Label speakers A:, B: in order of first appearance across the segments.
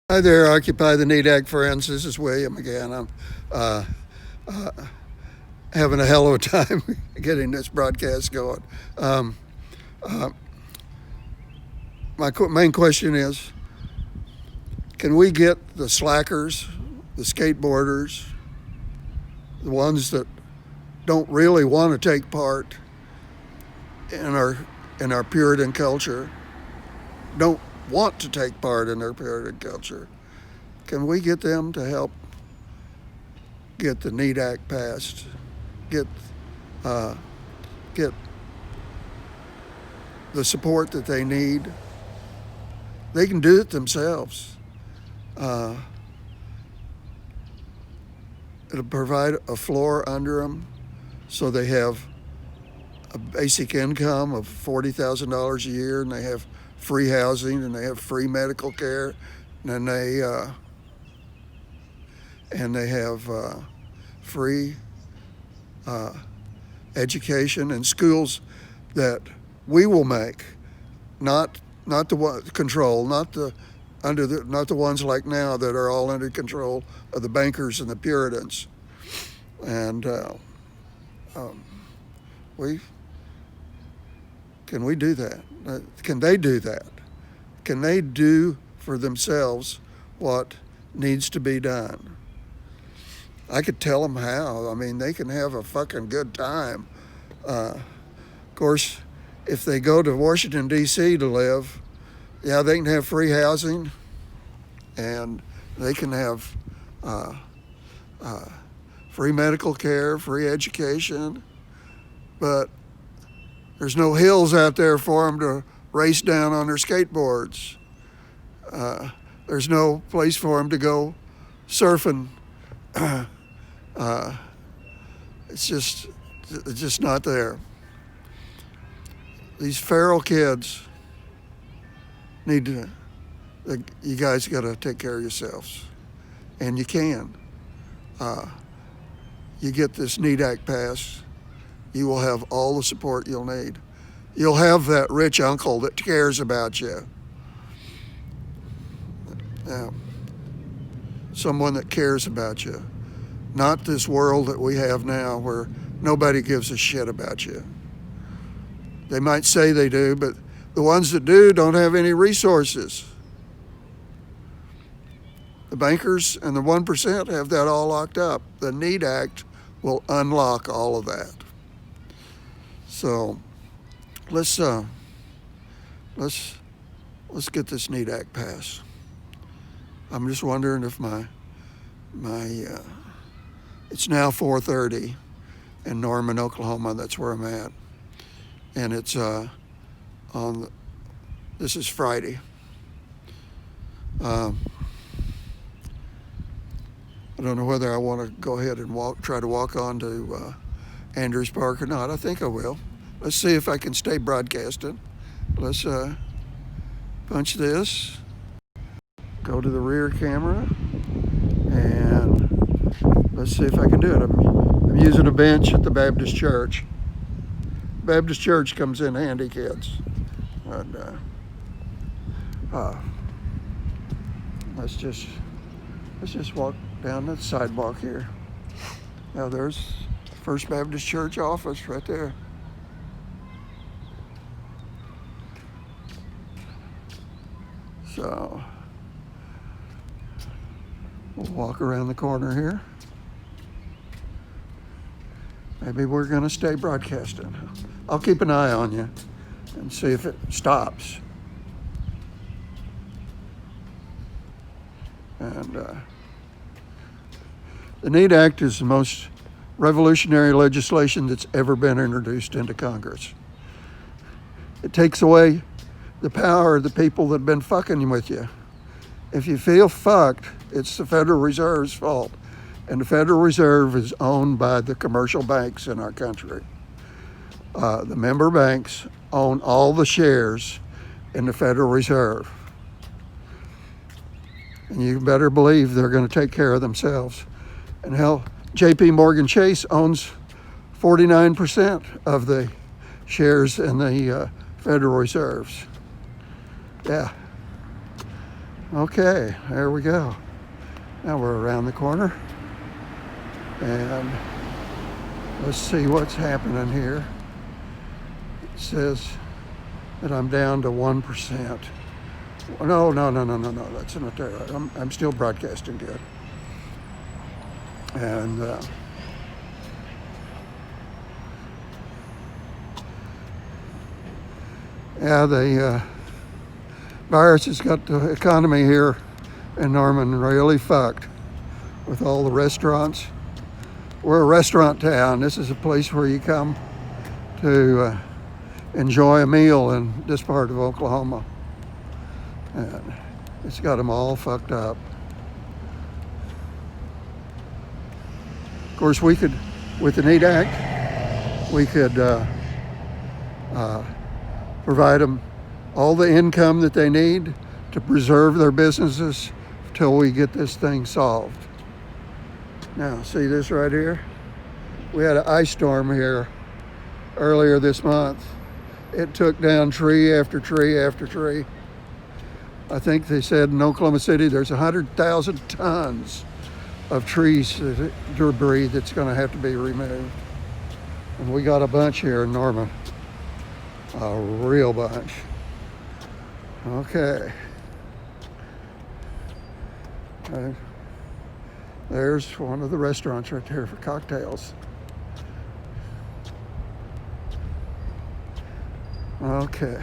A: Hi there, Occupy the NEDAC friends. This is William again. I'm uh, uh, having a hell of a time getting this broadcast going. Um, uh, my main question is, can we get the slackers, the skateboarders, the ones that don't really want to take part in our Puritan culture, don't want to take part in our Puritan culture, can we get them to help get the NEDAC passed, get uh, get the support that they need? They can do it themselves. Uh, it'll provide a floor under them, so they have a basic income of $40,000 a year, and they have free housing, and they have free medical care, and they have free uh, education and schools that we will make, not the one control, not the ones like now that are all under control of the bankers and the Puritans. And um, we can we do that? Can they do that? Can they do for themselves what needs to be done? I could tell them how. I mean, they can have a fucking good time. Of course, if they go to Washington, D.C. to live, yeah, they can have free housing, and they can have free medical care, free education, but there's no hills out there for them to race down on their skateboards. There's no place for them to go surfing. It's just not there. These feral kids need to. You guys got to take care of yourselves, and you can. You get this NEDAC pass, you will have all the support you'll need. You'll have that rich uncle that cares about you. Yeah. Someone that cares about you. Not this world that we have now where nobody gives a shit about you. They might say they do, but the ones that do don't have any resources. The bankers and the 1% have that all locked up. The NEED Act will unlock all of that. So let's get this NEED Act passed. I'm just wondering if my it's now 4:30 in Norman, Oklahoma. That's where I'm at, and it's this is Friday. I don't know whether I want to go ahead and try to walk on to Andrews Park or not. I think I will. Let's see if I can stay broadcasting. Let's punch this, go to the rear camera, and let's see if I can do it. I'm using a bench at the Baptist Church. Baptist Church comes in handy, kids. And let's just walk down the sidewalk here. Now there's First Baptist Church office right there. So we'll walk around the corner here. Maybe we're going to stay broadcasting. I'll keep an eye on you and see if it stops. And the NEED Act is the most revolutionary legislation that's ever been introduced into Congress. It takes away the power of the people that have been fucking with you. If you feel fucked, it's the Federal Reserve's fault. And the Federal Reserve is owned by the commercial banks in our country. The member banks own all the shares in the Federal Reserve. And you better believe they're going to take care of themselves. And hell, J.P. Morgan Chase owns 49% of the shares in the Federal Reserves. Yeah. Okay, there we go. Now we're around the corner. And let's see what's happening here. It says that I'm down to 1%. No, that's not there. I'm still broadcasting good. And yeah, the virus has got the economy here in Norman really fucked with all the restaurants. We're a restaurant town. This is a place where you come to enjoy a meal in this part of Oklahoma. And it's got them all fucked up. Of course, we could, with the NEAT Act, we could provide them all the income that they need to preserve their businesses till we get this thing solved. Now, see this right here? We had an ice storm here earlier this month. It took down tree after tree after tree. I think they said in Oklahoma City there's 100,000 tons of trees debris that's going to have to be removed. And we got a bunch here in Norman. A real bunch. Okay. There's one of the restaurants right there for cocktails. Okay.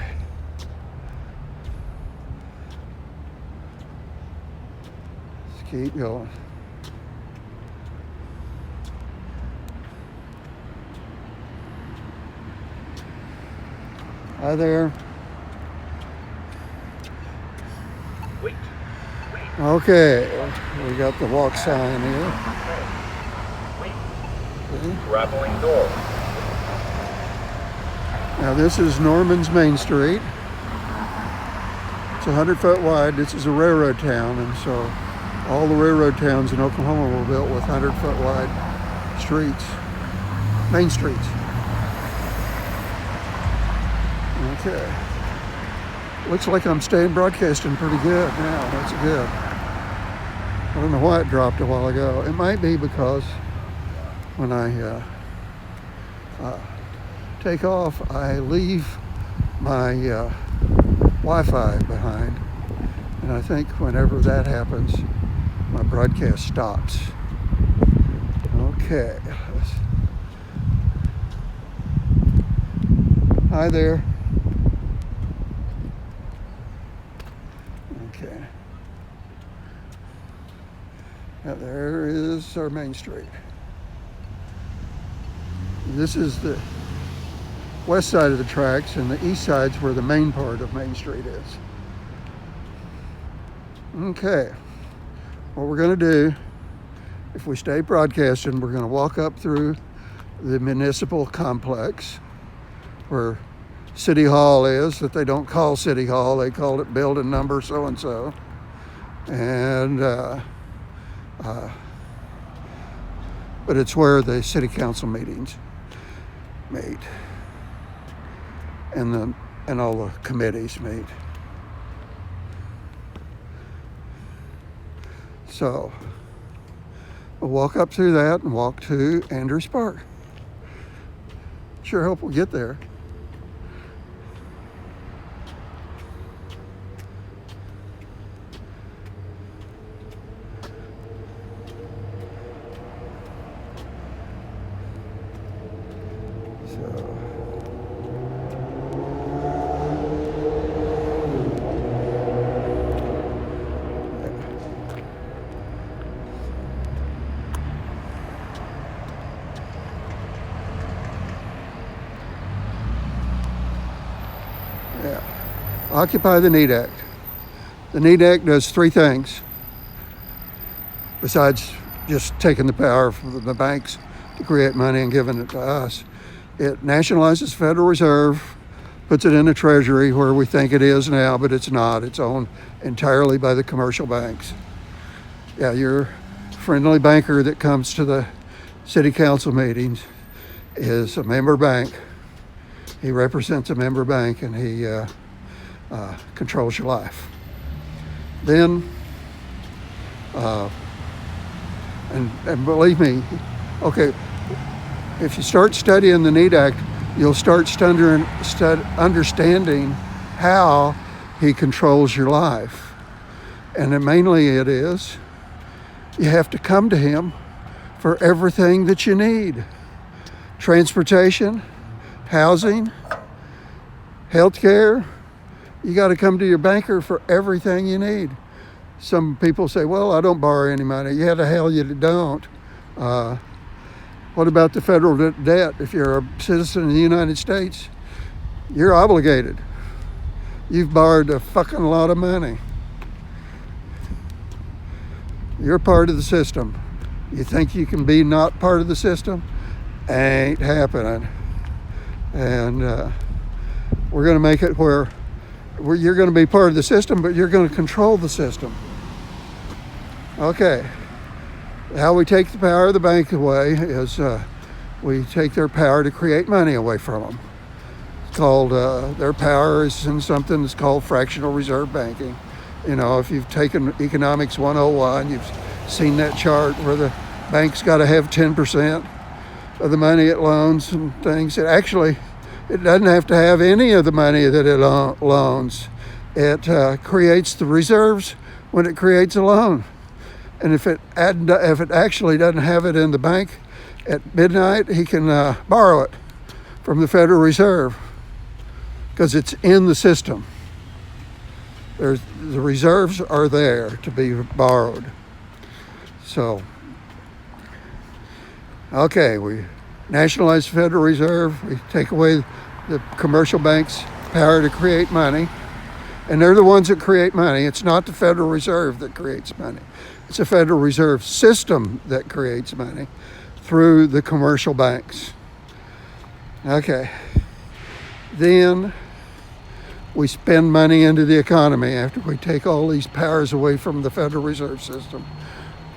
A: Let's keep going. Hi there.
B: Wait.
A: Okay, we got the walk sign here.
B: Wait.
A: Okay.
B: Traveling door.
A: Now this is Norman's Main Street. It's 100 foot wide. This is a railroad town, and so all the railroad towns in Oklahoma were built with 100 foot wide streets, main streets. Okay. Looks like I'm staying broadcasting pretty good now. That's good. I don't know why it dropped a while ago. It might be because when I take off, I leave my Wi-Fi behind. And I think whenever that happens, my broadcast stops. Okay. Hi there. Okay. Now there is our main street. This is the west side of the tracks, and the east side's where the main part of Main Street is. Okay. What we're going to do, if we stay broadcasting, we're going to walk up through the municipal complex where City Hall is, that they don't call City Hall, they call it building number so-and-so. And, but it's where the city council meetings meet. And all the committees meet. So, we'll walk up through that and walk to Andrews Park. Sure hope we'll get there. Yeah. Occupy the NEAT Act. The NEAT Act does three things besides just taking the power from the banks to create money and giving it to us. It nationalizes the Federal Reserve, puts it in the Treasury where we think it is now, but it's not. It's owned entirely by the commercial banks. Yeah, your friendly banker that comes to the city council meetings is a member bank. He represents a member bank, and he controls your life. Then, and believe me, okay, if you start studying the NEAT Act, you'll start understanding how he controls your life. And then mainly it is, you have to come to him for everything that you need. Transportation, housing, healthcare. You got to come to your banker for everything you need. Some people say, well, I don't borrow any money. Yeah, the hell you don't. What about the federal debt? If you're a citizen of the United States, you're obligated. You've borrowed a fucking lot of money. You're part of the system. You think you can be not part of the system? Ain't happening. And we're going to make it where you're going to be part of the system, but you're going to control the system. Okay. How we take the power of the bank away is we take their power to create money away from them. It's called, their power is in something that's called fractional reserve banking. You know, if you've taken Economics 101, you've seen that chart where the bank's got to have 10% of the money it loans and things. It doesn't have to have any of the money that it loans. It creates the reserves when it creates a loan. And if it actually doesn't have it in the bank at midnight, he can borrow it from the Federal Reserve because it's in the system. The reserves are there to be borrowed. So, okay, we nationalize the Federal Reserve. We take away the commercial banks' power to create money. And they're the ones that create money. It's not the Federal Reserve that creates money. It's a Federal Reserve system that creates money through the commercial banks. Okay. Then we spend money into the economy after we take all these powers away from the Federal Reserve System.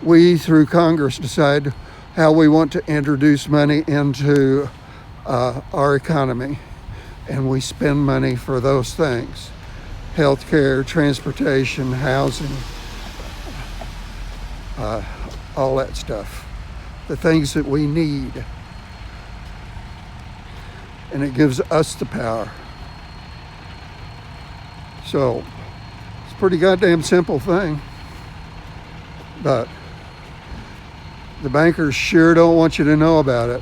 A: We, through Congress, decide how we want to introduce money into our economy. And we spend money for those things. Healthcare, transportation, housing, all that stuff. The things that we need. And it gives us the power. So, it's a pretty goddamn simple thing. But the bankers sure don't want you to know about it.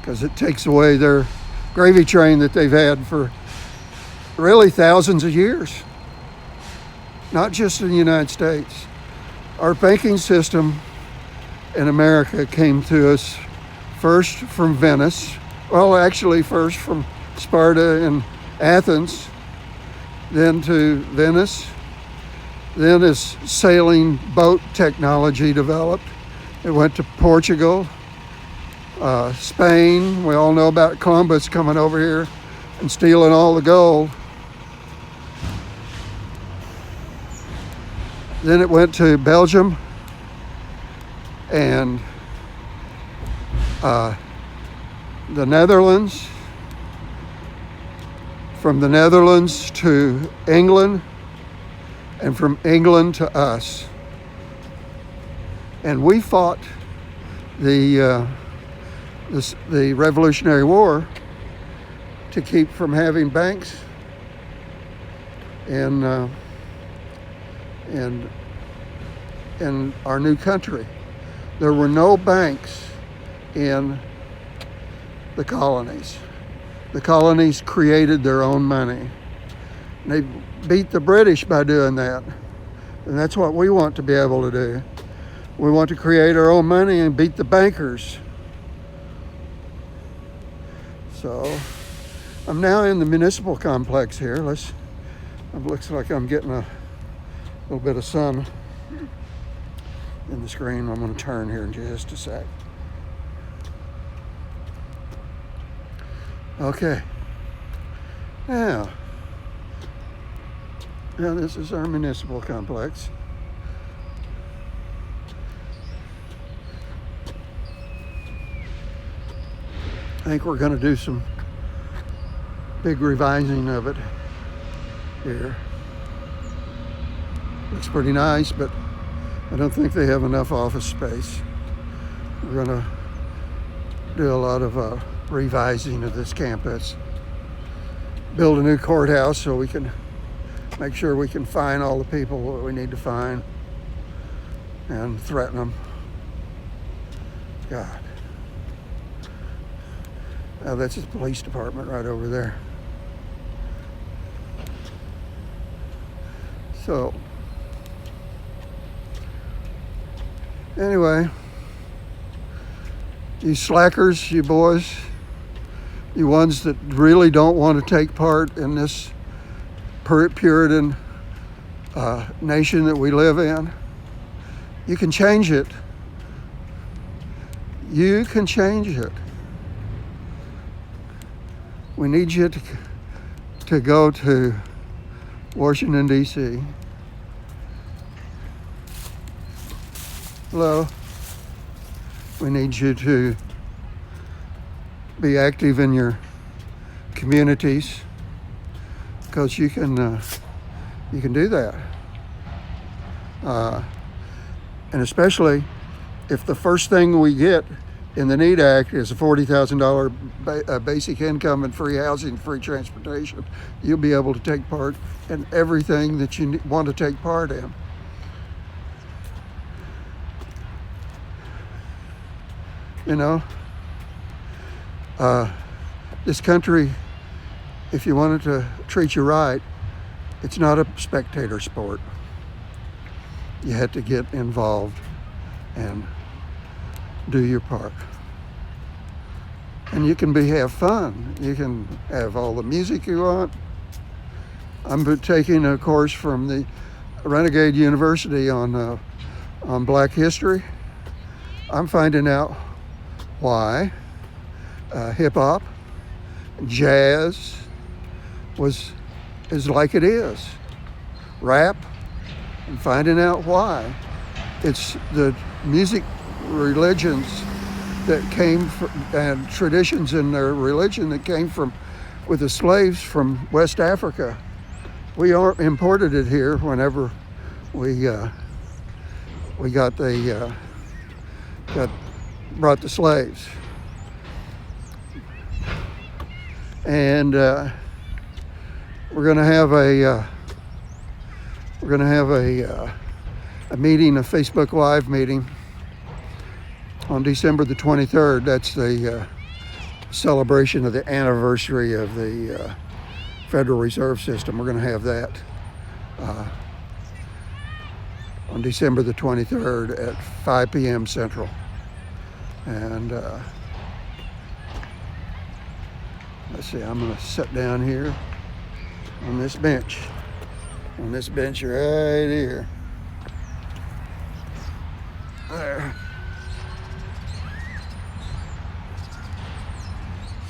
A: Because it takes away their gravy train that they've had for really thousands of years. Not just in the United States. Our banking system in America came to us first from Venice. Well, actually first from Sparta and Athens, then to Venice. Then as sailing boat technology developed, it went to Portugal, Spain. We all know about Columbus coming over here and stealing all the gold. Then it went to Belgium and the Netherlands. From the Netherlands to England, and from England to us. And we fought the Revolutionary War to keep from having banks in our new country. There were no banks in the colonies. The colonies created their own money. And they beat the British by doing that. And that's what we want to be able to do. We want to create our own money and beat the bankers. So, I'm now in the municipal complex here. It looks like I'm getting a little bit of sun in the screen. I'm going to turn here in just a sec. Okay. Now this is our municipal complex. I think we're going to do some big revising of it. here. Looks pretty nice, but I don't think they have enough office space. We're gonna do a lot of revising of this campus. Build a new courthouse so we can make sure we can find all the people that we need to find and threaten them. God. Now that's the police department right over there. So, anyway, you slackers, you boys, you ones that really don't want to take part in this Puritan nation that we live in, you can change it. You can change it. We need you to go to Washington, D.C. Hello. We need you to be active in your communities because you can do that. And especially if the first thing we get in the NEAT Act is a $40,000 basic income and free housing, free transportation, you'll be able to take part in everything that you want to take part in. You know, this country, if you wanted to treat you right, it's not a spectator sport. You had to get involved and do your part. And you can have fun. You can have all the music you want. I'm taking a course from the Renegade University on Black history. I'm finding out why hip hop, jazz is like it is. Rap, and finding out why. It's the music religions that came from, and traditions in their religion that came from with the slaves from West Africa. We imported it here whenever we brought the slaves, and we're going to have a meeting, a Facebook Live meeting on December the 23rd. That's the celebration of the anniversary of the Federal Reserve System. We're going to have that on December the 23rd at 5 p.m. Central. And let's see, I'm going to sit down here on this bench. On this bench right here. There.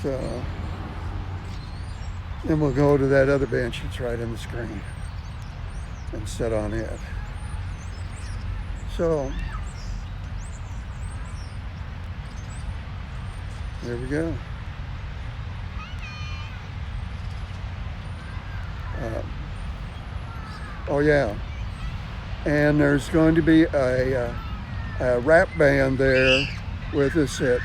A: So then we'll go to that other bench that's right on the screen and sit on it. So there we go. Oh yeah, and there's going to be a rap band there with us at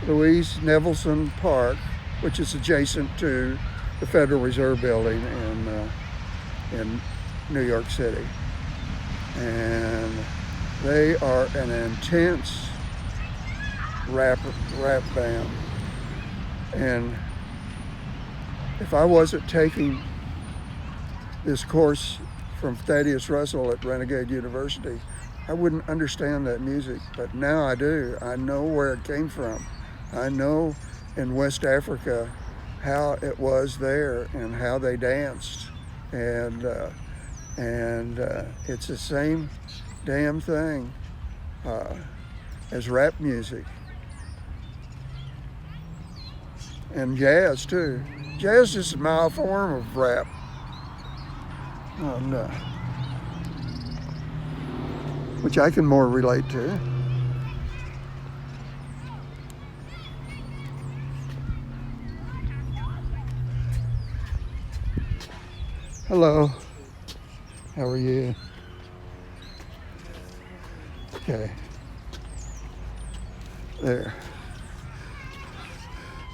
A: Louise Nevelson Park, which is adjacent to the Federal Reserve Building in New York City. And they are an intense rap band. And if I wasn't taking this course from Thaddeus Russell at Renegade University, I wouldn't understand that music, but now I do. I know where it came from. I know in West Africa how it was there and how they danced, and it's the same damn thing as rap music and jazz too. Jazz is a mild form of rap. And, which I can more relate to. Hello. How are you? Okay. There.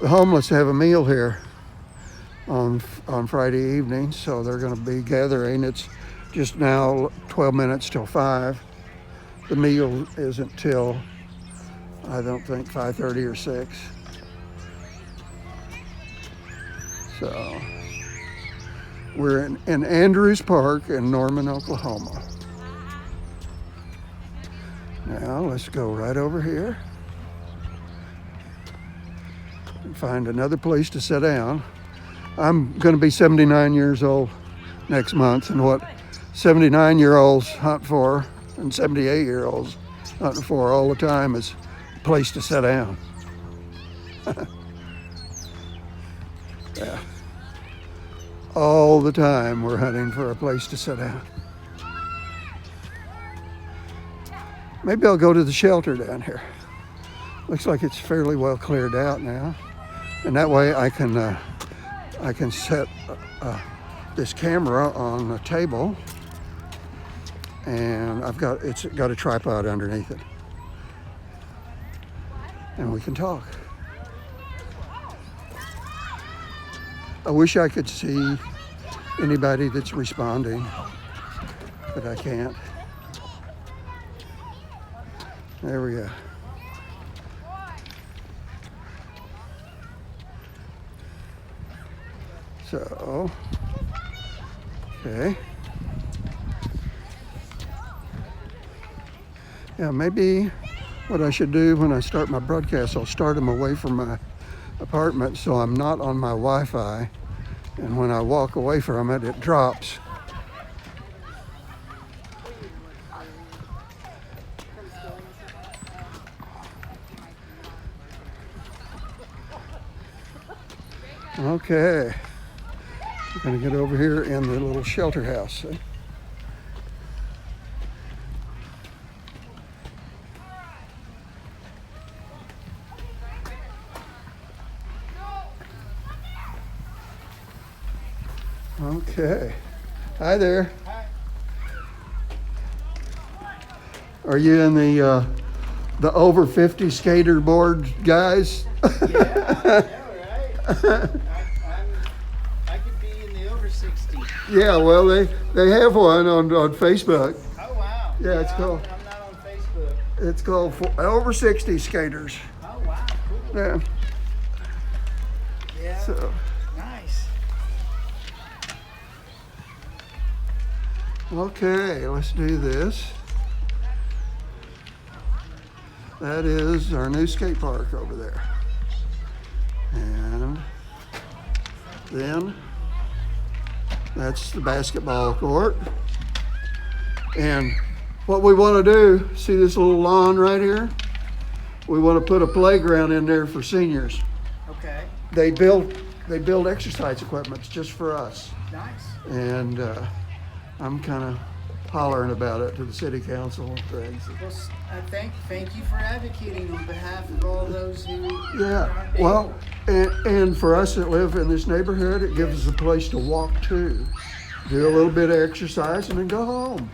A: The homeless have a meal here on Friday evening, so they're going to be gathering. It's just now 12 minutes till 5. The meal isn't till, I don't think, 5:30 or 6. So we're in Andrews Park in Norman, Oklahoma. Now let's go right over here and find another place to sit down. I'm going to be 79 years old next month, and what 79-year-olds hunt for and 78-year-olds hunting for all the time is a place to sit down. Yeah. All the time we're hunting for a place to sit down. Maybe I'll go to the shelter down here. Looks like it's fairly well cleared out now, and that way I can set this camera on a table, and it's got a tripod underneath it, and we can talk. I wish I could see anybody that's responding, but I can't. There we go. So, okay. Yeah, maybe what I should do when I start my broadcast, I'll start them away from my apartment so I'm not on my Wi-Fi, and when I walk away from it, it drops. Okay, we're gonna get over here in the little shelter house. See? Okay. Hi there.
C: Hi.
A: Are you in the over 50 skater board guys?
C: Yeah, right. I could be in the over 60.
A: Yeah, well they have one on Facebook.
C: Oh wow.
A: Yeah, it's called.
C: I'm not on Facebook.
A: It's called over 60 skaters.
C: Oh wow, cool.
A: Yeah.
C: Yeah.
A: So
C: Nice.
A: okay, let's do this. That is our new skate park over there. And then that's the basketball court. And what we want to do, see this little lawn right here? We want to put a playground in there for seniors.
C: Okay.
A: They build exercise equipment just for us.
C: Nice.
A: And I'm kind of hollering about it to the city council and things.
C: Well, thank you for advocating on behalf of all those who.
A: Yeah,
C: aren't
A: well, and for us that live in this neighborhood, it gives us a place to walk to, do a little bit of exercise, and then go home.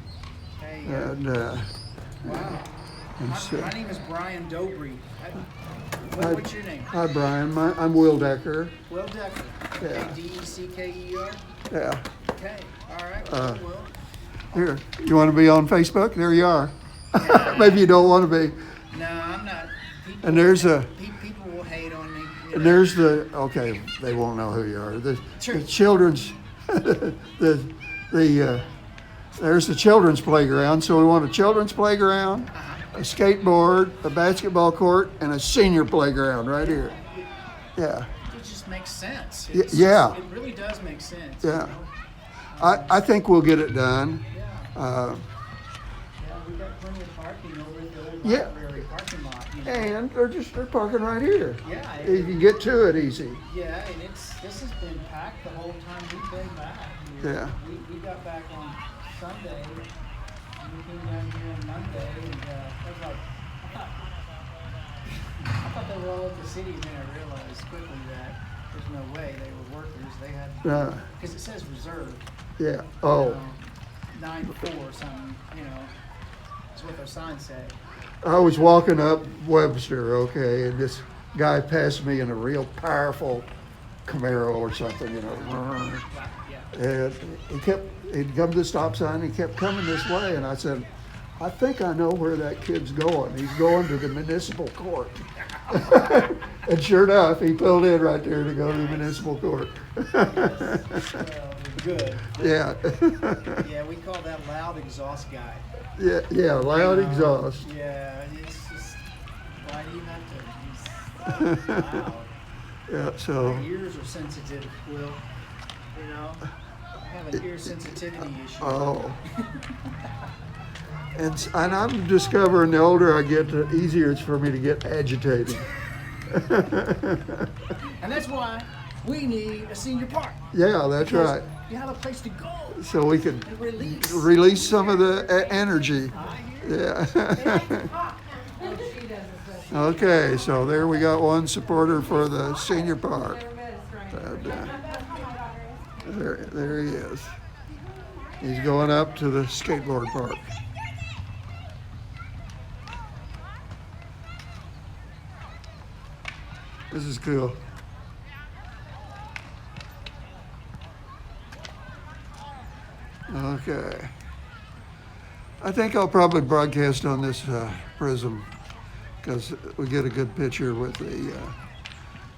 C: Hey,
A: And
C: wow.
A: and so,
C: My name is Brian Dobry.
A: Hi.
C: What's your name?
A: hi Brian, I'm Will Decker.
C: Will Decker.
A: Yeah.
C: Deckerer.
A: Yeah,
C: Okay. All right.
A: Uh,
C: Cool, Will.
A: here, you want to be on Facebook? There you are.
C: Yeah.
A: Maybe you don't want to be.
C: No, I'm not. People,
A: And there's a.
C: people will hate on me.
A: And there's okay, they won't know who you are. The
C: Sure.
A: children's, there's the children's playground. So we want a children's playground, a skateboard, a basketball court, and a senior playground right here. Yeah,
C: It just makes sense.
A: yeah.
C: It really does make sense.
A: Yeah.
C: You know?
A: I think we'll get it done.
C: Yeah. We got plenty of parking over at the old
A: Yeah.
C: library parking lot. You know?
A: And they're parking right here.
C: Yeah.
A: You can get to it easy.
C: Yeah, and this has been packed the whole time we've been back. You know?
A: Yeah.
C: We got back on Sunday. And we came down here on Monday, and I was like, I thought they were all at the city, and then I realized quickly that there's no way they were workers. They had, because it says reserved.
A: Yeah. Oh,
C: 9-4 or something, you know. That's what their signs say.
A: I was walking up Webster, okay, and this guy passed me in a real powerful Camaro or something, you know.
C: Right, yeah.
A: And he'd come to the stop sign, he kept coming this way, and I said, I think I know where that kid's going. He's going to the municipal court. And sure enough, he pulled in right there to go to the municipal court.
C: Good.
A: Yeah.
C: Yeah, we call that loud exhaust guy.
A: Yeah, loud exhaust.
C: Yeah, it's just, why do you have to? He's loud.
A: Yeah, so,
C: My ears are sensitive, Will. You know, I have an ear sensitivity issue.
A: oh. And I'm discovering the older I get, the easier it's for me to get agitated.
C: And that's why we need a senior park.
A: Yeah, that's
C: Because
A: right.
C: You have a place to go
A: So we can
C: and release.
A: release some of the energy.
C: I hear
A: Yeah. Okay, so there we got one supporter for the senior park. And, there he is. He's going up to the skateboard park. This is cool. Okay. I think I'll probably broadcast on this prism because we get a good picture with the,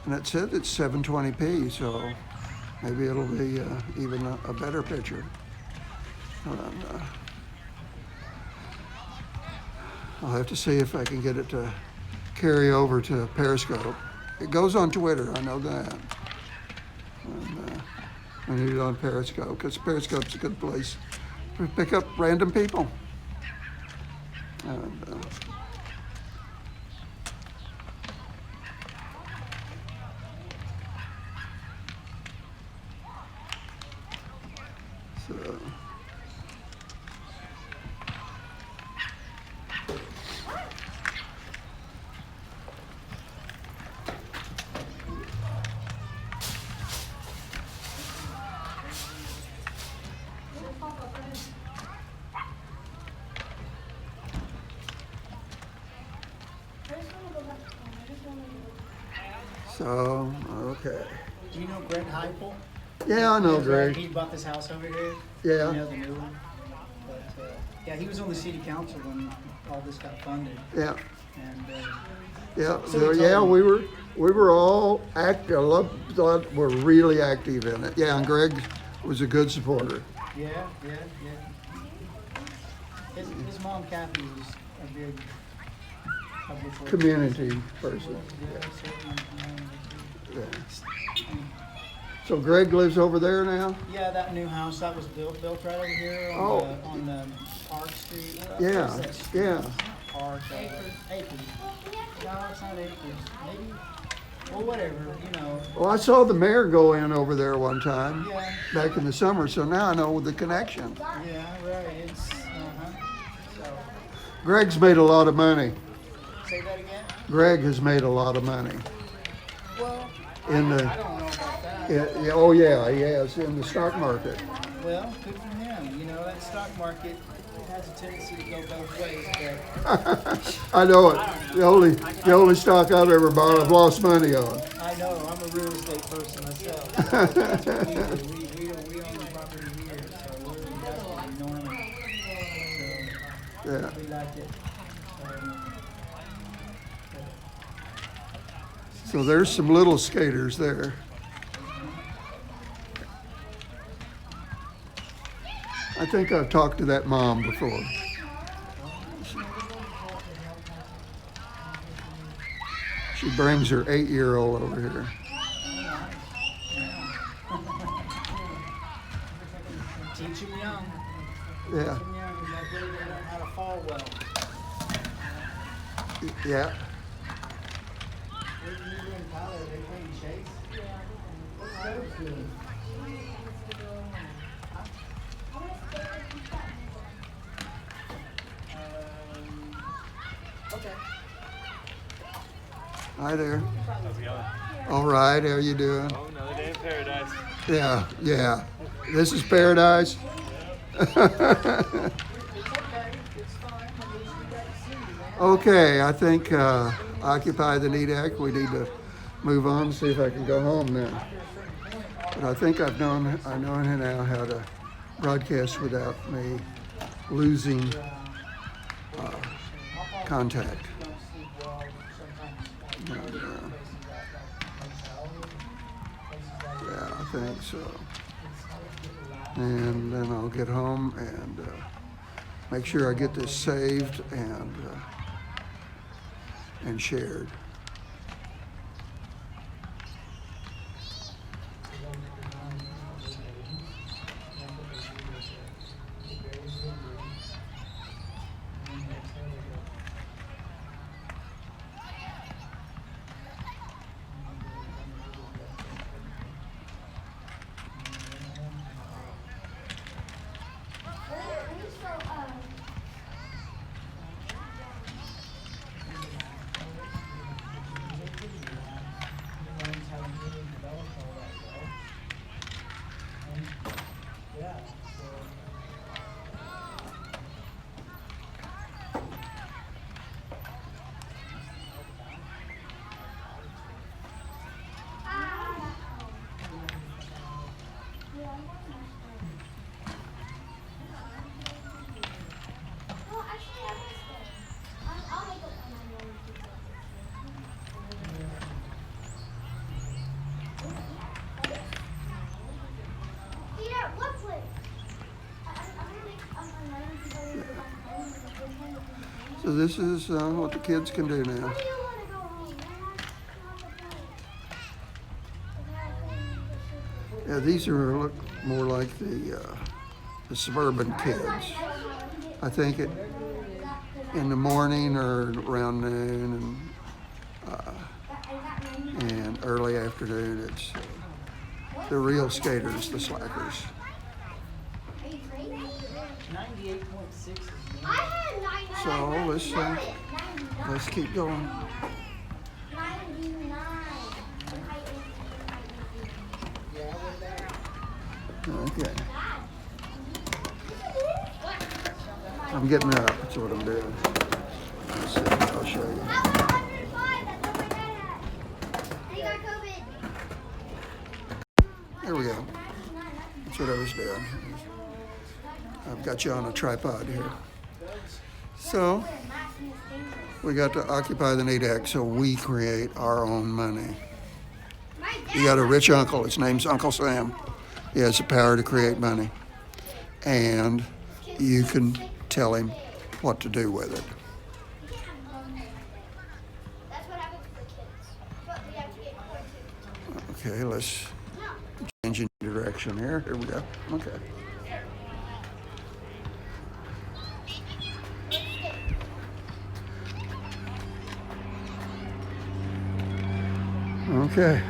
A: and it said it's 720p, so maybe it'll be even a better picture. And, I'll have to see if I can get it to carry over to Periscope. It goes on Twitter, I know that. And, I need it on Periscope because Periscope's a good place to pick up random people. And, so. So, okay.
C: Do you know Greg Heupel?
A: Yeah, I know
C: He
A: Greg.
C: bought this house over here.
A: Yeah.
C: You know, the new one. But, yeah, he was on the city council when all this got funded.
A: Yeah,
C: And
A: yeah,
C: So
A: so,
C: he
A: yeah,
C: told me.
A: we were all active, thought we're really active in it. Yeah, and Greg was a good supporter.
C: yeah. His mom, Kathy, was a big public works
A: Community person.
C: Yeah, certainly,
A: Yeah. So Greg lives over there now?
C: yeah, that new house that was built right over here
A: Oh.
C: on the Park Street. What
A: Yeah,
C: is that street?
A: yeah.
C: Park. Acres. No, it's not acres. Maybe. Well, whatever. You know.
A: Well, I saw the mayor go in over there one time,
C: Yeah.
A: back in the summer, so now I know the connection.
C: Yeah. Right. It's. So.
A: Greg's made a lot of money.
C: Say that again.
A: Greg has made a lot of money.
C: Well,
A: In the,
C: I don't know about that.
A: oh yeah, he has, in the stock market.
C: Well, good for him. You know, that stock market has a tendency to go both ways, but
A: I know it. The only stock I've ever bought, I've lost money on.
C: I know I'm a real estate person myself. That's what we do. We own the property here, so we're invested enormous.
A: Yeah.
C: So we like it.
A: So there's some little skaters there. I think I've talked to that mom before. She brings her 8-year-old over here.
C: Teach them young.
A: Yeah,
C: Teach them young. That way they learn how to fall well.
A: yeah.
C: What are you doing, Tyler? Are they playing chase? Yeah. What's Stokes doing? Okay.
A: Hi there.
B: How's it going?
A: All right, how you doing?
B: Oh, another day of
D: paradise.
A: Yeah, yeah. This is paradise. Okay, I think occupy the knee deck. We need to move on and see if I can go home now. But I think I know now how to broadcast without me losing contact. And, yeah, I think so. And then I'll get home and make sure I get this saved and shared. So this is what the kids can do now. Yeah, these look more like the suburban kids. I think in the morning or around noon and early afternoon, it's the real skaters, the slackers.
C: 98.6 is
A: So let's keep going. Okay. I'm getting up. That's what I'm doing. Let's see. I'll show you. There we go. That's what I was doing. I've got you on a tripod here. So we got to occupy the knee deck so we create our own money. You got a rich uncle. His name's Uncle Sam. He has the power to create money. And you can tell him what to do with it. Okay, let's change in direction here. Here we go. Okay. Okay.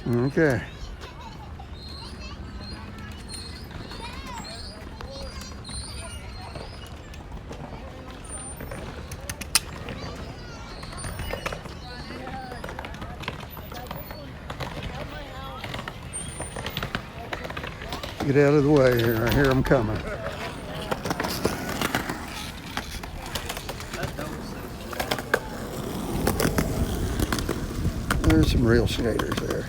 A: Okay. Get out of the way here. I hear them coming. There's some real skaters there.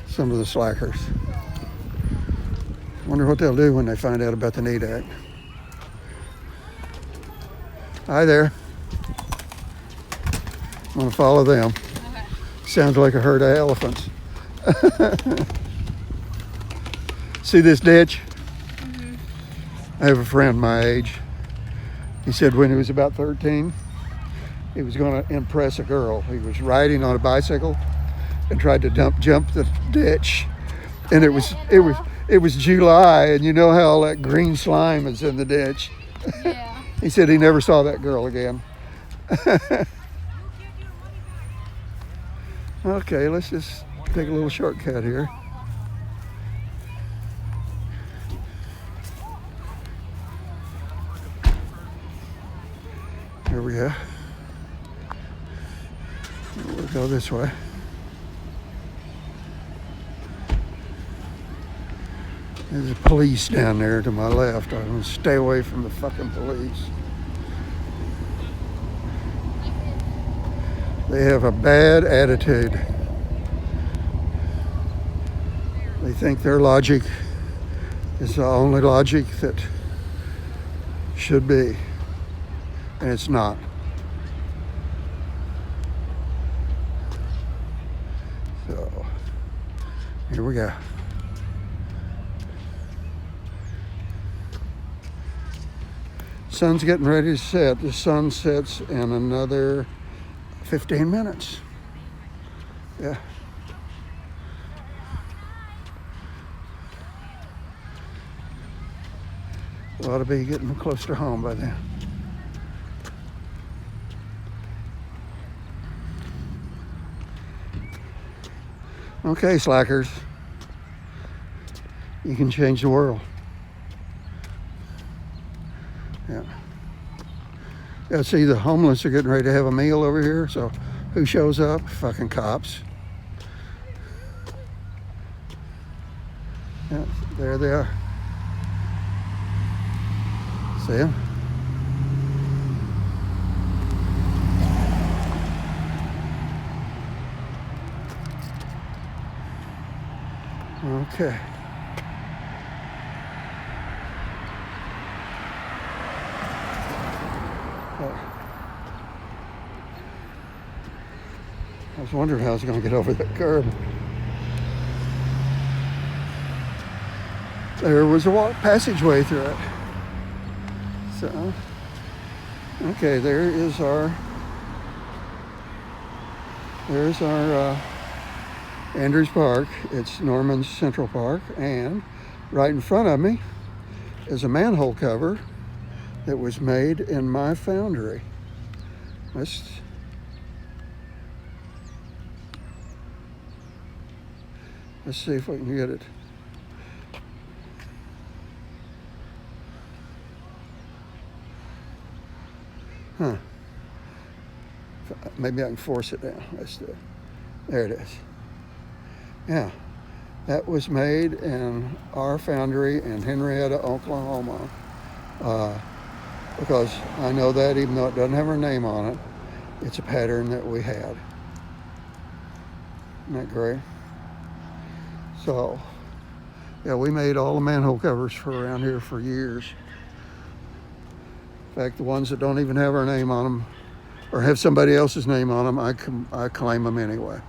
A: Some of the slackers. Wonder what they'll do when they find out about the knee deck. Hi there. I'm gonna follow them.
E: Okay.
A: Sounds like a herd of elephants. See this ditch?
E: Mm-hmm.
A: I have a friend my age. He said when he was about 13, he was going to impress a girl. He was riding on a bicycle and tried to jump the ditch, and it was July, and you know how all that green slime is in the ditch.
D: Yeah.
A: He said he never saw that girl again. Okay, let's just take a little shortcut here. Here we go. We'll go this way. There's police down there to my left. I'm gonna stay away from the fucking police. They have a bad attitude. They think their logic is the only logic that should be, and it's not. So, here we go. Sun's getting ready to set. The sun sets in another 15 minutes. Yeah. Ought to be getting close to home by then. Okay, slackers. You can change the world. Yeah. Yeah, see, the homeless are getting ready to have a meal over here, so who shows up? Fucking cops. Yeah, there they are. See them? Okay. I was wondering how I was going to get over that curb. There was a passageway through it. So, okay, there's our Andrews Park. It's Norman's Central Park, and right in front of me is a manhole cover that was made in my foundry. Let's see if we can get it. Huh. Maybe I can force it down. Let's do it. There it is. Yeah. That was made in our foundry in Henrietta, Oklahoma. Because I know that even though it doesn't have our name on it, it's a pattern that we had. Isn't that great? So, yeah, we made all the manhole covers for around here for years. In fact, the ones that don't even have our name on them or have somebody else's name on them, I claim them anyway.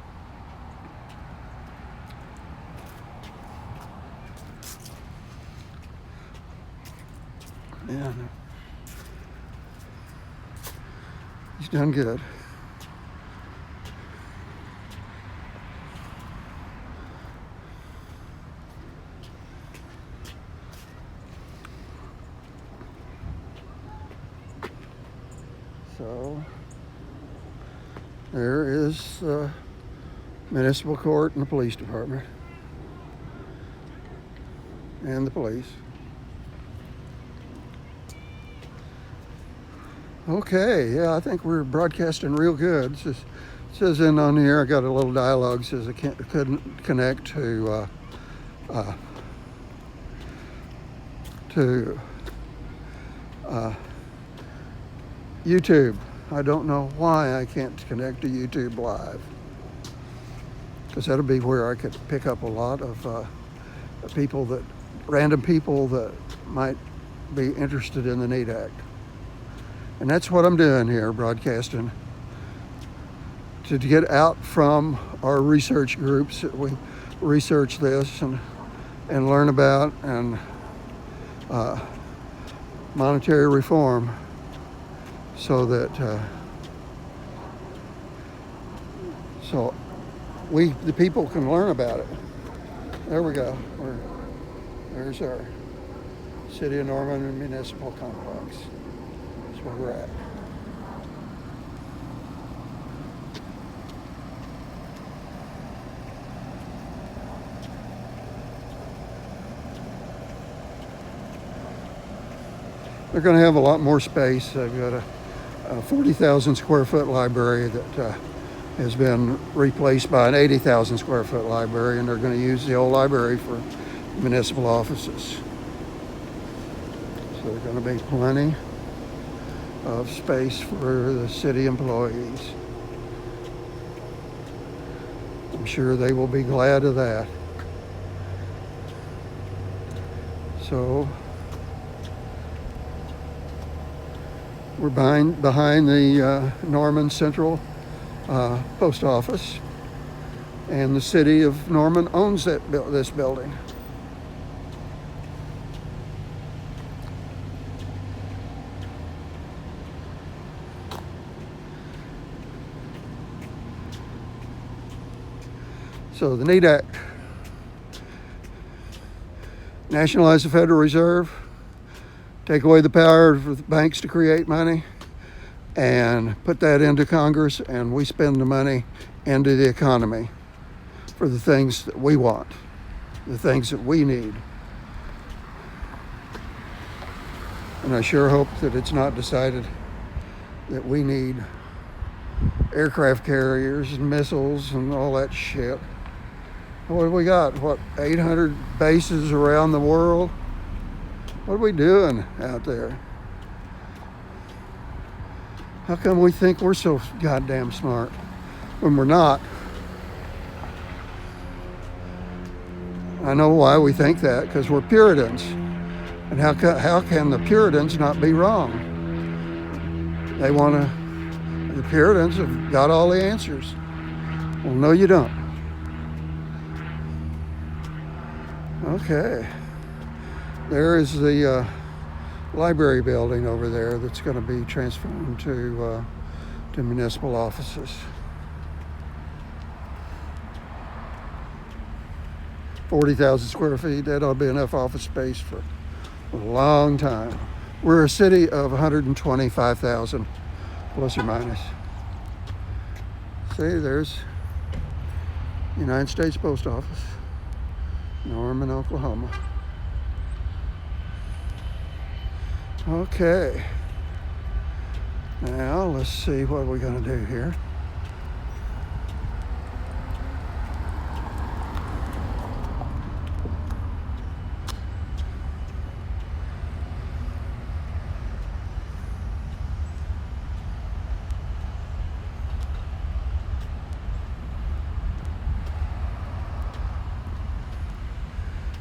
A: Yeah, he's done good. So there is the municipal court and the police department and the police. Okay, yeah, I think we're broadcasting real good. It says in on here, I got a little dialogue, says I couldn't connect to YouTube. I don't know why I can't connect to YouTube Live, because that'll be where I could pick up a lot of random people that might be interested in the NEAT Act. And that's what I'm doing here, broadcasting, to get out from our research groups that we research this and learn about, and monetary reform, so that the people can learn about it. There we go. There's our City of Norman Municipal Complex. That's where we're at. They're going to have a lot more space. They've got a 40,000 square foot library that has been replaced by an 80,000 square foot library, and they're going to use the old library for municipal offices. So there's going to be plenty of space for the city employees. I'm sure they will be glad of that. So we're behind the Norman Central Post Office, and the city of Norman owns this building. So the NEAT Act: nationalize the Federal Reserve, take away the power for the banks to create money, and put that into Congress, and we spend the money into the economy for the things that we want, the things that we need. And I sure hope that it's not decided that we need aircraft carriers and missiles and all that shit. What have we got? 800 bases around the world? What are we doing out there? How come we think we're so goddamn smart when we're not? I know why we think that, because we're Puritans. And how can the Puritans not be wrong? The Puritans have got all the answers. Well, no, you don't. Okay. There is the library building over there that's going to be transformed to municipal offices. 40,000 square feet, that ought to be enough office space for a long time. We're a city of 125,000, plus or minus. See, there's United States Post Office, Norman, Oklahoma. Okay, now let's see what we're going to do here.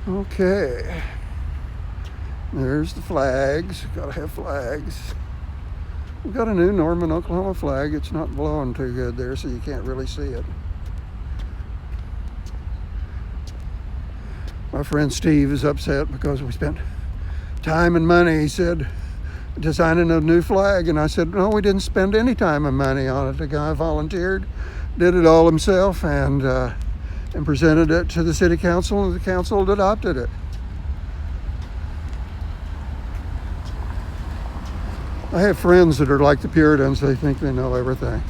A: Okay, there's the flags. Gotta have flags. We've got a new Norman, Oklahoma flag. It's not blowing too good there, so you can't really see it. My friend Steve is upset because we spent time and money, he said, designing a new flag. And I said, no, we didn't spend any time and money on it. The guy volunteered, did it all himself, and presented it to the city council, and the council adopted it. I have friends that are like the Puritans. They think they know everything.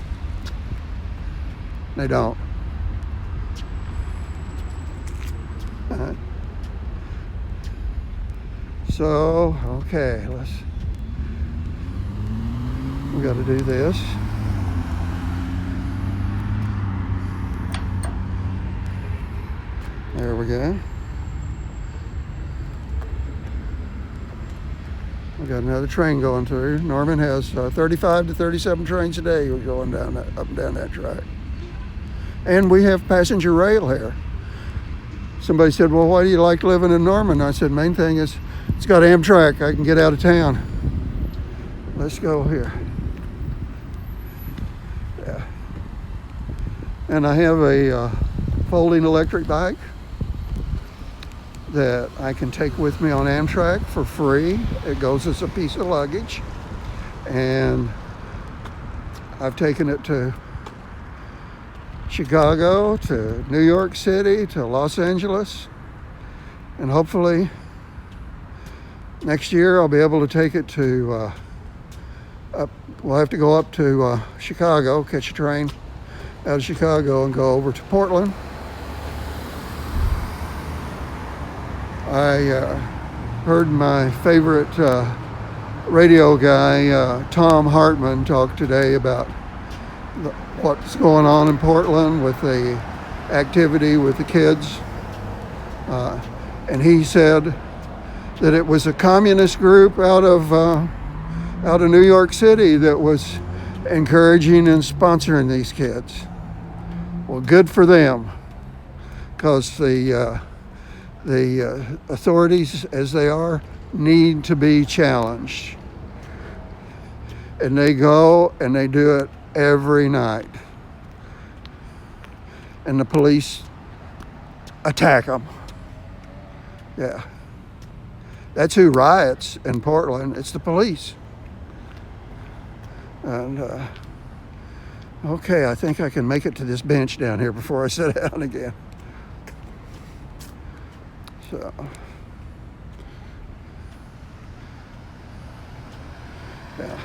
A: They don't. So, okay, we got to do this. There we go. We got another train going through. Norman has 35 to 37 trains a day going up and down that track. And we have passenger rail here. Somebody said, well, why do you like living in Norman? I said, main thing is it's got Amtrak. I can get out of town. Let's go here. Yeah. And I have a folding electric bike that I can take with me on Amtrak for free. It goes as a piece of luggage, and I've taken it to Chicago, to New York City, to Los Angeles, and hopefully Next year I'll be able to take it to, we'll have to go up to Chicago, catch a train out of Chicago and go over to Portland. I heard my favorite radio guy, Tom Hartman, talk today about what's going on in Portland with the activity with the kids. And he said that it was a communist group out of New York City that was encouraging and sponsoring these kids. Well, good for them, because the authorities, as they are, need to be challenged. And they go and they do it every night. And the police attack them. Yeah. That's who riots in Portland. It's the police. And, okay, I think I can make it to this bench down here before I sit down again. So, yeah.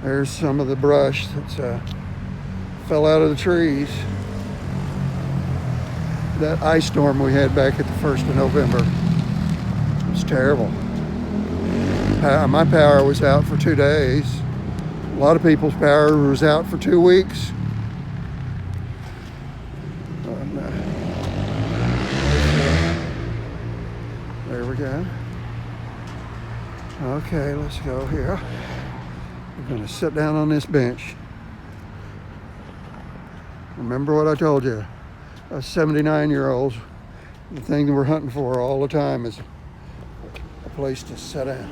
A: There's some of the brush that's fell out of the trees. That ice storm we had back at the 1st of November. It was terrible. My power was out for 2 days. A lot of people's power was out for 2 weeks. There we go. Okay, let's go here. We're going to sit down on this bench. Remember what I told you. Us 79-year-olds, the thing we're hunting for all the time is a place to sit down.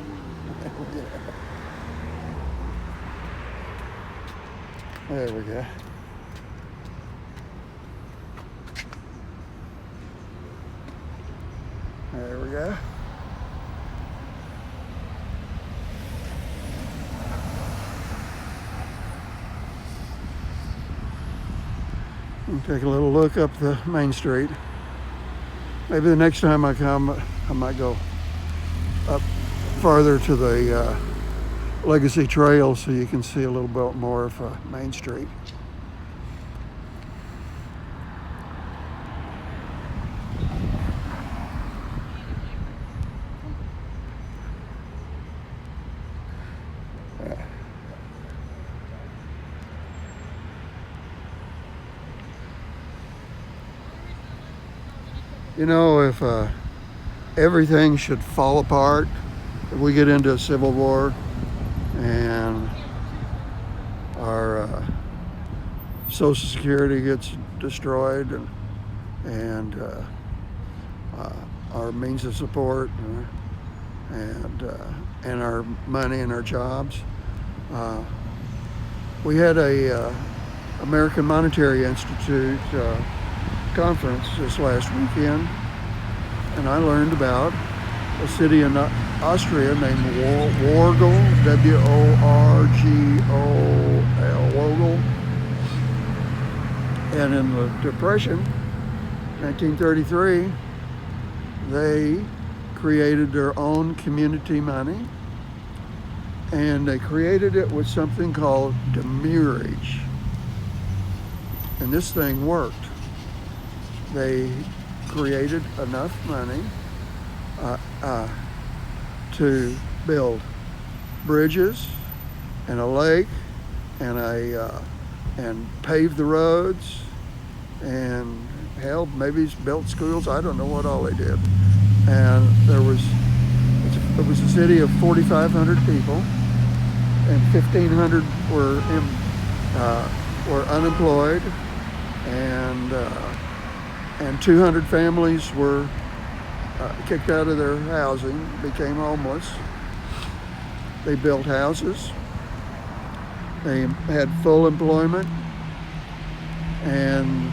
A: There we go. There we go. And take a little look up the main street. Maybe the next time I come, I might go up farther to the Legacy Trail so you can see a little bit more of Main Street. You know, if everything should fall apart, if we get into a civil war and our Social Security gets destroyed and our means of support and our money and our jobs. We had a American Monetary Institute conference this last weekend, and I learned about a city in Austria named Worgl, W-O-R-G-O-L, Worgl. And in the Depression, 1933, they created their own community money, and they created it with something called demurrage. And this thing worked. They created enough money to build bridges and a lake and pave the roads and hell, maybe built schools. I don't know what all they did. And it was a city of 4,500 people, and 1,500 were unemployed, and 200 families were kicked out of their housing, became homeless. They built houses. They had full employment. And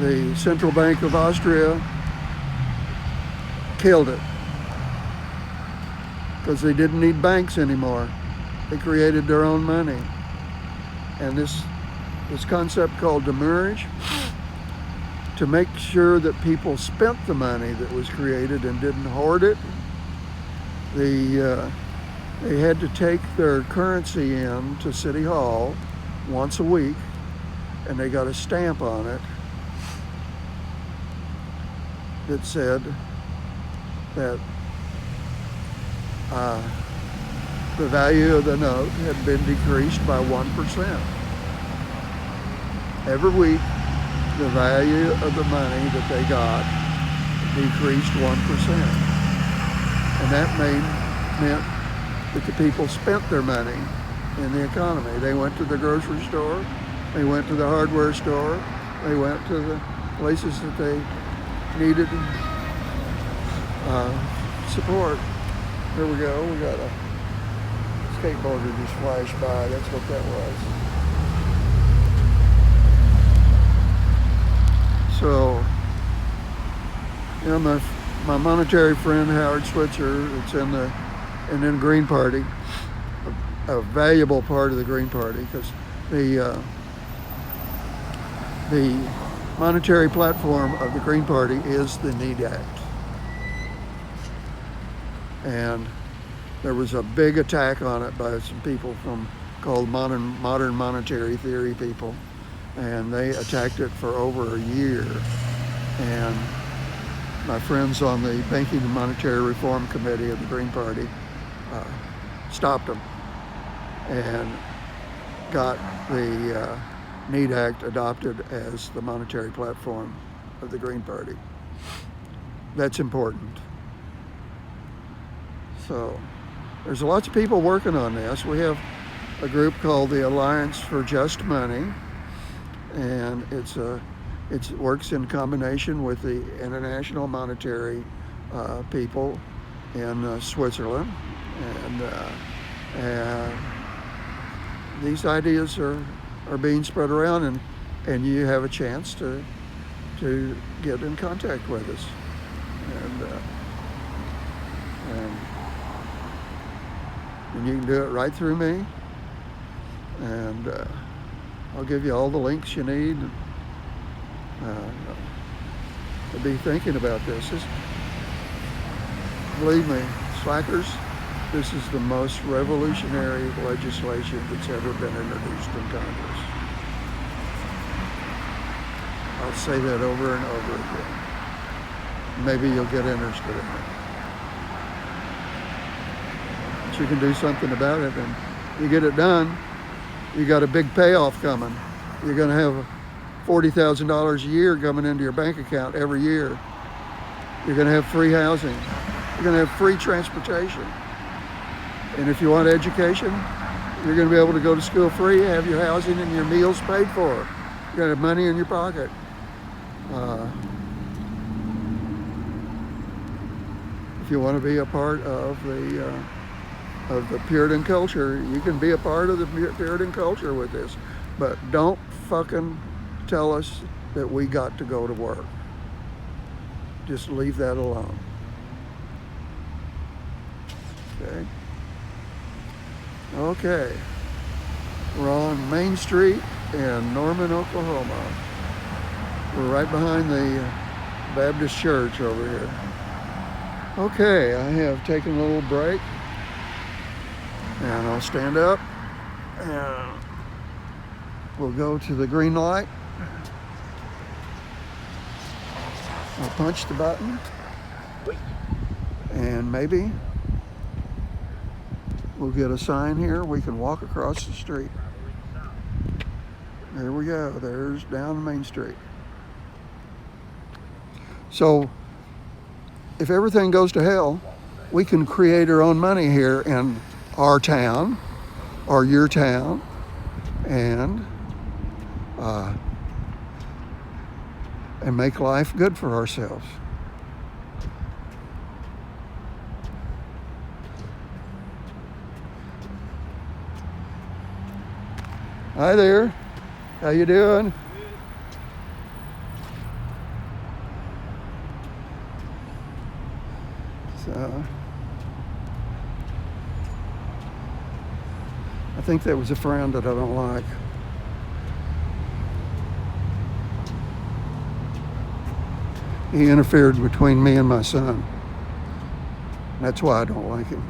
A: the Central Bank of Austria killed it because they didn't need banks anymore. They created their own money. And this this concept called demurrage to make sure that people spent the money that was created and didn't hoard it. They had to take their currency in to City Hall once a week, and they got a stamp on it that said that the value of the note had been decreased by 1%. Every week, the value of the money that they got decreased 1%. And that meant that the people spent their money in the economy. They went to the grocery store, they went to the hardware store, they went to the places that they needed support. Here we go, we got a skateboarder just flashed by, that's what that was. So, you know, my monetary friend Howard Switzer, it's in the Green Party, a valuable part of the Green Party, because the monetary platform of the Green Party is the Need Act. And there was a big attack on it by some people called modern monetary theory people, and they attacked it for over a year. And my friends on the Banking and Monetary Reform Committee of the Green Party stopped them and got the Need Act adopted as the monetary platform of the Green Party. That's important. So there's lots of people working on this. We have a group called the Alliance for Just Money, and it works in combination with the international monetary people in Switzerland, and these ideas are being spread around, and you have a chance to get in contact with us, and you can do it right through me, and I'll give you all the links you need. To be thinking about this. Believe me, Slackers, this is the most revolutionary legislation that's ever been introduced in Congress. I'll say that over and over again. Maybe you'll get interested in it. But you can do something about it, and you get it done, you got a big payoff coming. You're going to have $40,000 a year coming into your bank account every year. You're going to have free housing. You're going to have free transportation. And if you want education, you're going to be able to go to school free, have your housing and your meals paid for. You're going to have money in your pocket. If you want to be a part of the Puritan culture, you can be a part of the Puritan culture with this. But don't fucking tell us that we got to go to work. Just leave that alone. Okay. We're on Main Street in Norman, Oklahoma. We're right behind the Baptist church over here. Okay, I have taken a little break, and I'll stand up and we'll go to the green light. I'll punch the button, and maybe we'll get a sign here. We can walk across the street. There we go. There's down Main Street. So if everything goes to hell, we can create our own money here in our town or your town, and make life good for ourselves. Hi there. How you doing? So I think that was a frown that I don't like. He interfered between me and my son. That's why I don't like him.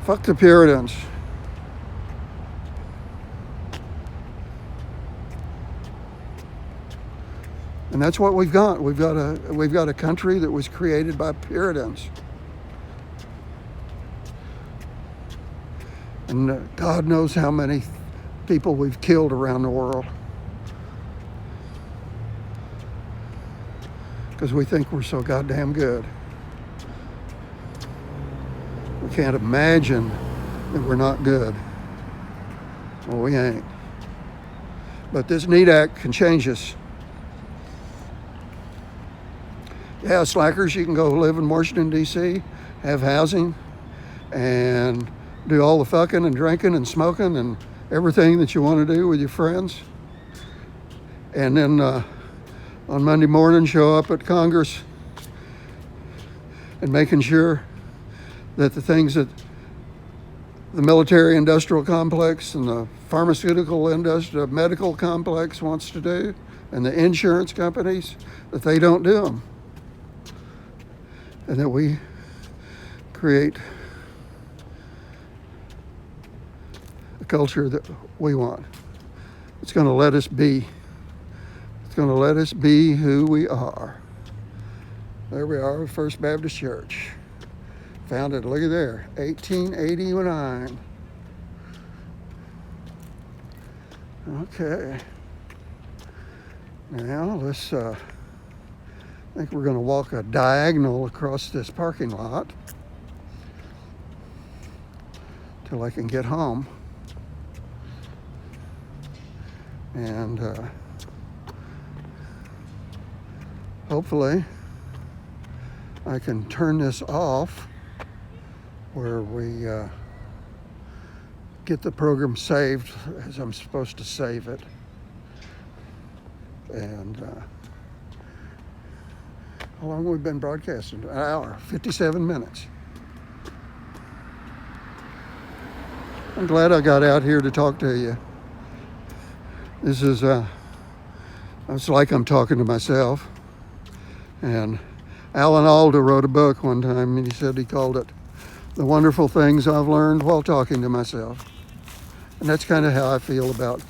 A: Fuck the Puritans. And that's what we've got. We've got a country that was created by Puritans. And God knows how many people we've killed around the world. Because we think we're so goddamn good. We can't imagine that we're not good. Well, we ain't. But this NEAT Act can change us. Yeah, slackers, you can go live in Washington, D.C., have housing, and do all the fucking and drinking and smoking and everything that you want to do with your friends. And then on Monday morning, show up at Congress and making sure that the things that the military industrial complex and the pharmaceutical industry, the medical complex wants to do, and the insurance companies, that they don't do them. And that we create a culture that we want. It's going to let us be. It's going to let us be who we are. There we are, First Baptist Church. Founded, look at there, 1889. Okay. Now let's, I think we're going to walk a diagonal across this parking lot till I can get home. And hopefully I can turn this off where we get the program saved as I'm supposed to save it. And how long have we been broadcasting? An hour, 57 minutes. I'm glad I got out here to talk to you. This is, it's like I'm talking to myself. And Alan Alda wrote a book one time, and he said he called it The Wonderful Things I've Learned While Talking to Myself. And that's kind of how I feel about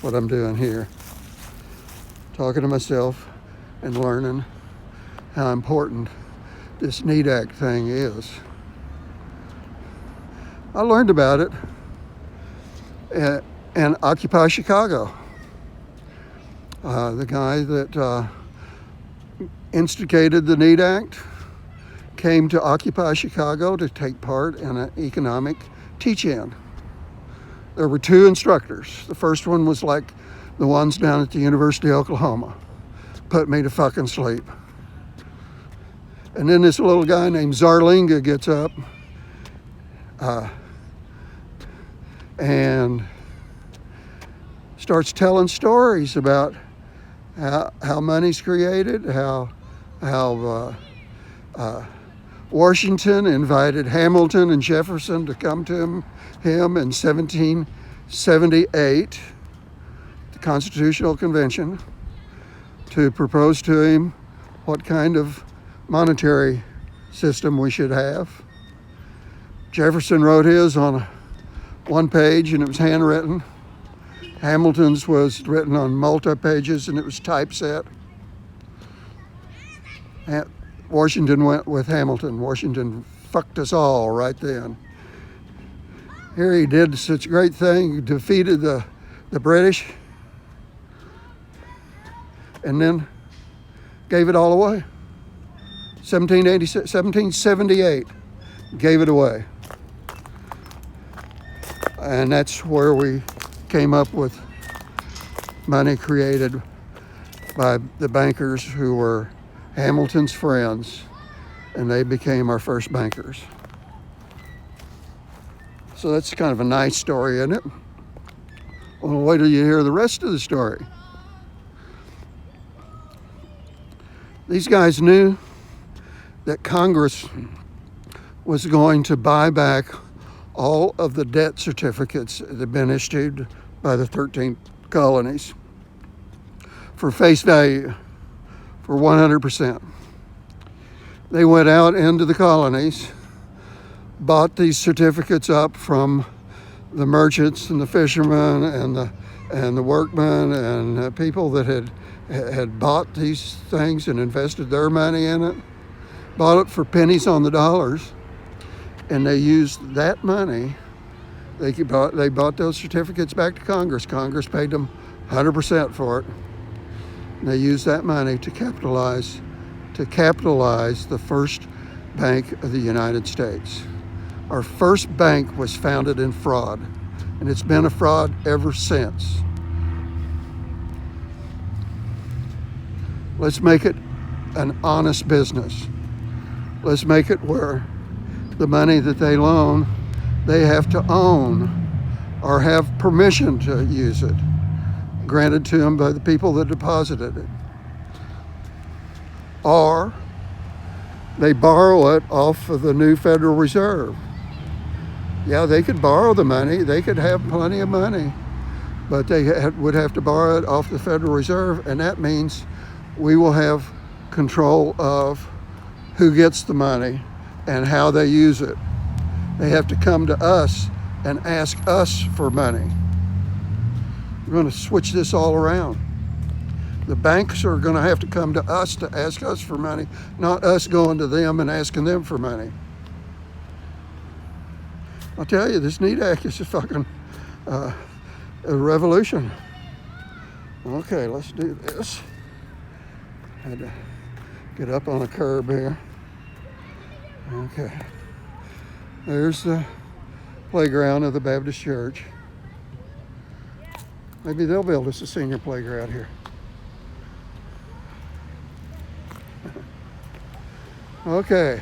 A: what I'm doing here. Talking to myself and learning how important this NEAT Act thing is. I learned about it in Occupy Chicago. The guy that instigated the NEAT Act came to Occupy Chicago to take part in an economic teach-in. There were two instructors. The first one was like the ones down at the University of Oklahoma. Put me to fucking sleep. And then this little guy named Zarlinga gets up and starts telling stories about how money's created, how Washington invited Hamilton and Jefferson to come to him in 1778, the Constitutional Convention, to propose to him what kind of monetary system we should have. Jefferson wrote his on one page and it was handwritten. Hamilton's was written on multi-pages and it was typeset. Washington went with Hamilton. Washington fucked us all right then. Here he did such a great thing, he defeated the British and then gave it all away. 1778, gave it away. And that's where we came up with money created by the bankers who were Hamilton's friends, and they became our first bankers. So that's kind of a nice story, isn't it? Well, wait till you hear the rest of the story. These guys knew that Congress was going to buy back all of the debt certificates that had been issued by the 13 colonies for face value, for 100%. They went out into the colonies, bought these certificates up from the merchants and the fishermen and the workmen and people that had bought these things and invested their money in it, bought it for pennies on the dollars, and they used that money. They bought those certificates back to Congress. Congress paid them 100% for it. And they used that money to capitalize the first bank of the United States. Our first bank was founded in fraud, and it's been a fraud ever since. Let's make it an honest business. Let's make it where the money that they loan, they have to own or have permission to use it, granted to them by the people that deposited it. Or they borrow it off of the new Federal Reserve. Yeah, they could borrow the money, they could have plenty of money, but they would have to borrow it off the Federal Reserve, and that means we will have control of who gets the money and how they use it. They have to come to us and ask us for money. We're going to switch this all around. The banks are going to have to come to us to ask us for money, not us going to them and asking them for money. I'll tell you, this NEAT Act is a fucking a revolution. Okay, let's do this. Had to get up on a curb here. Okay. There's the playground of the Baptist Church. Maybe they'll build us a senior playground here. Okay.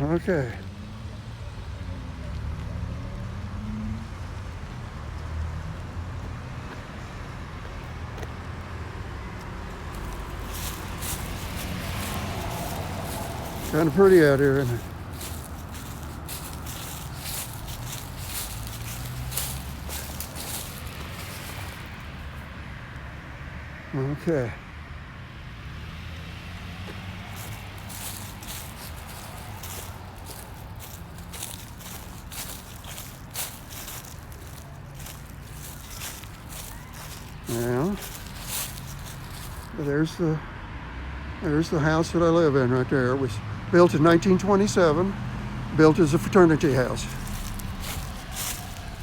A: Okay. Kind of pretty out here, isn't it? Okay. Now, there's the house that I live in right there. It was built in 1927, built as a fraternity house.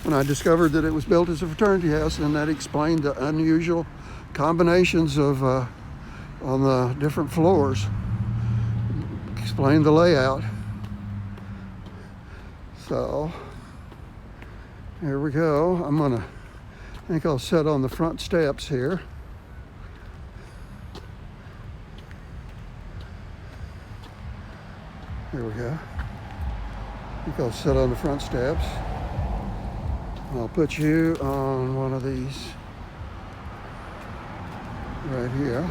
A: When I discovered that it was built as a fraternity house, then that explained the unusual combinations of on the different floors. Explained the layout. So here we go. I think I'll sit on the front steps here. Here we go. I think I'll sit on the front steps. I'll put you on one of these right here.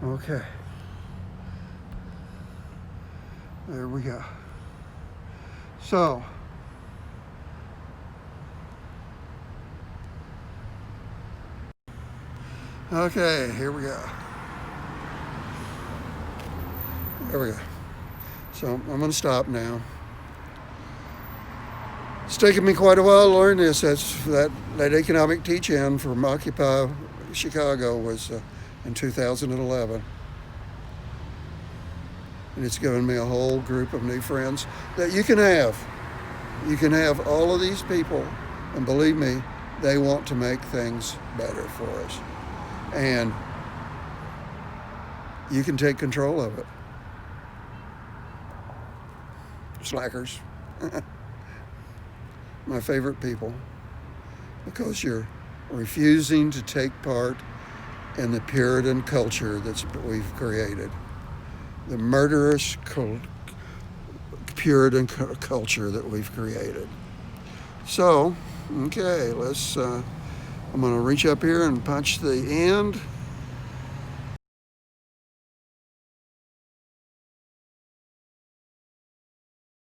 A: Okay. There we go. So, okay, here we go. There we go. So I'm going to stop now. It's taken me quite a while to learn this. That economic teach-in from Occupy Chicago was in 2011. And it's given me a whole group of new friends that you can have. You can have all of these people, and believe me, they want to make things better for us. And you can take control of it. Slackers. My favorite people. Because you're refusing to take part in the Puritan culture that we've created, the murderous Puritan culture that we've created. So, okay, I'm going to reach up here and punch the end.